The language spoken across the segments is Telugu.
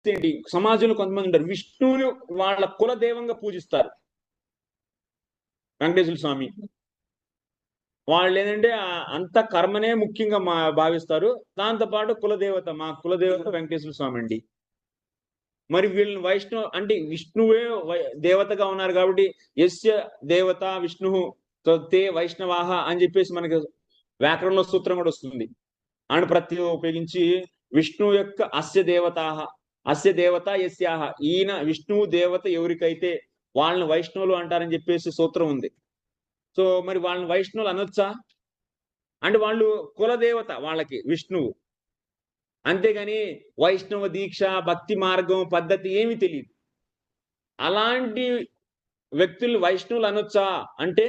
పరిస్థితి ఏంటి? సమాజంలో కొంతమంది ఉంటారు, విష్ణువుని వాళ్ళ కుల దైవంగా పూజిస్తారు. వెంకటేశ్వర స్వామి వాళ్ళు ఏంటంటే అంత కర్మనే ముఖ్యంగా భావిస్తారు. దాంతో పాటు కులదేవత, మా కులదేవత వెంకటేశ్వర స్వామి అండి. మరి వీళ్ళని అంటే విష్ణువే దేవతగా ఉన్నారు కాబట్టి యస్య దేవత విష్ణు తే వైష్ణవాహ అని చెప్పేసి మనకి వ్యాకరణంలో సూత్రం కూడా వస్తుంది. అని ప్రత్యయం ఉపయోగించి విష్ణువు యొక్క అస్య దేవతాహ, అస్య దేవత యస్యాహ, ఈయన విష్ణువు దేవత ఎవరికైతే వాళ్ళని వైష్ణవులు అంటారని చెప్పేసి సూత్రం ఉంది. సో మరి వాళ్ళని వైష్ణవులు అనొచ్చా? అంటే వాళ్ళు కులదేవత వాళ్ళకి విష్ణువు. అంతేగాని వైష్ణవ దీక్ష, భక్తి మార్గం, పద్ధతి ఏమీ తెలియదు. అలాంటి వ్యక్తులు వైష్ణవులు అనొచ్చా అంటే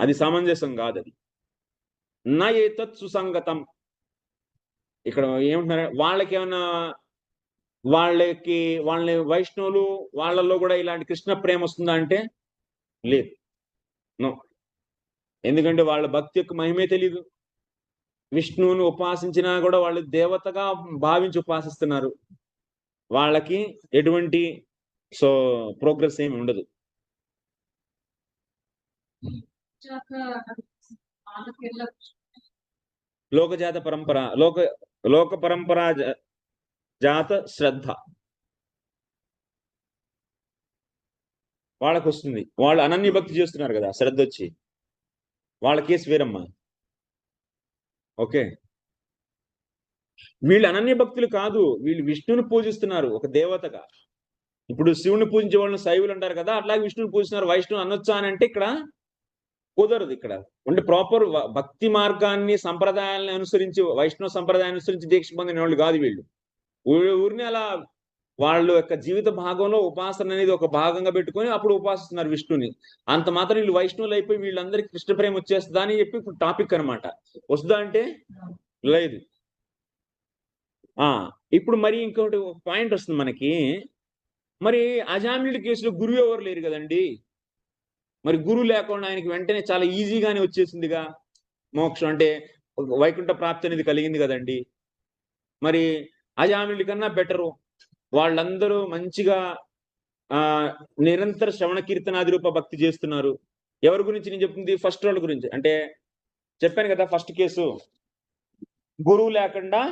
అది సమంజసం కాదది. నా ఏతత్ సుసంగతం. ఇక్కడ ఏమంటున్నారు, వాళ్ళని వైష్ణవులు వాళ్ళలో కూడా ఇలాంటి కృష్ణ ప్రేమ వస్తుందా అంటే లేదు. నో. ఎందుకంటే వాళ్ళ భక్తి యొక్క మహిమే తెలీదు. విష్ణువుని ఉపాసించినా కూడా వాళ్ళు దేవతగా భావించి ఉపాసిస్తున్నారు. వాళ్ళకి ఎటువంటి ప్రోగ్రెస్ ఏమి ఉండదు. లోకజాత పరంపర, లోక పరంపరా జాత శ్రద్ధ వాళ్ళకు వస్తుంది. వాళ్ళు అనన్య భక్తి చేస్తున్నారు కదా, శ్రద్ధ వచ్చి. వాళ్ళ కేసు వేరమ్మా. ఓకే, వీళ్ళు అనన్య భక్తులు కాదు, వీళ్ళు విష్ణువుని పూజిస్తున్నారు ఒక దేవతగా. ఇప్పుడు శివుని పూజించే వాళ్ళని శైవులు అంటారు కదా, అట్లాగే విష్ణువుని పూజిస్తున్నారు. వైష్ణవుని అనొచ్చా అని అంటే ఇక్కడ కుదరదు. ఇక్కడ అంటే ప్రాపర్ భక్తి మార్గాన్ని, సంప్రదాయాలను అనుసరించి, వైష్ణవ సంప్రదాయాన్ని అనుసరించి దీక్ష పొందిన వాళ్ళు కాదు వీళ్ళు. ఊరిని అలా వాళ్ళ యొక్క జీవిత భాగంలో ఉపాసన అనేది ఒక భాగంగా పెట్టుకొని అప్పుడు ఉపాసిస్తున్నారు విష్ణుని. అంత మాత్రం వీళ్ళు వైష్ణవులు అయిపోయి వీళ్ళందరికీ కృష్ణ ప్రేమ వచ్చేస్తుందా అని చెప్పి ఇప్పుడు టాపిక్ అనమాట. వస్తుందా అంటే లేదు. ఇప్పుడు మరి ఇంకోటి పాయింట్ వస్తుంది మనకి. మరి అజామిలుడి కేసులో గురువు ఎవరు లేరు కదండి. మరి గురువు లేకుండా ఆయనకి వెంటనే చాలా ఈజీగానే వచ్చేసిందిగా మోక్షం, అంటే వైకుంఠ ప్రాప్తి అనేది కలిగింది కదండి. మరి అజామిలుడి కన్నా బెటరు. వాళ్ళందరూ మంచిగా నిరంతర శ్రవణ కీర్తనాది రూప భక్తి చేస్తున్నారు. ఎవరి గురించి నేను చెప్తుంది? ఫస్ట్ వాళ్ళ గురించి. అంటే చెప్పాను కదా, ఫస్ట్ కేసు గురువు లేకుండా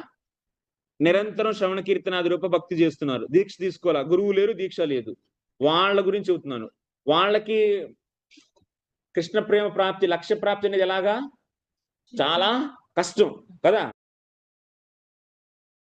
నిరంతరం శ్రవణ కీర్తనాది రూప భక్తి చేస్తున్నారు. దీక్ష తీసుకోవాలా, గురువు లేరు, దీక్ష లేదు. వాళ్ళ గురించి చెబుతున్నాను. వాళ్ళకి కృష్ణ ప్రేమ ప్రాప్తి, లక్ష్య ప్రాప్తి అనేది ఎలాగా చాలా కష్టం కదా.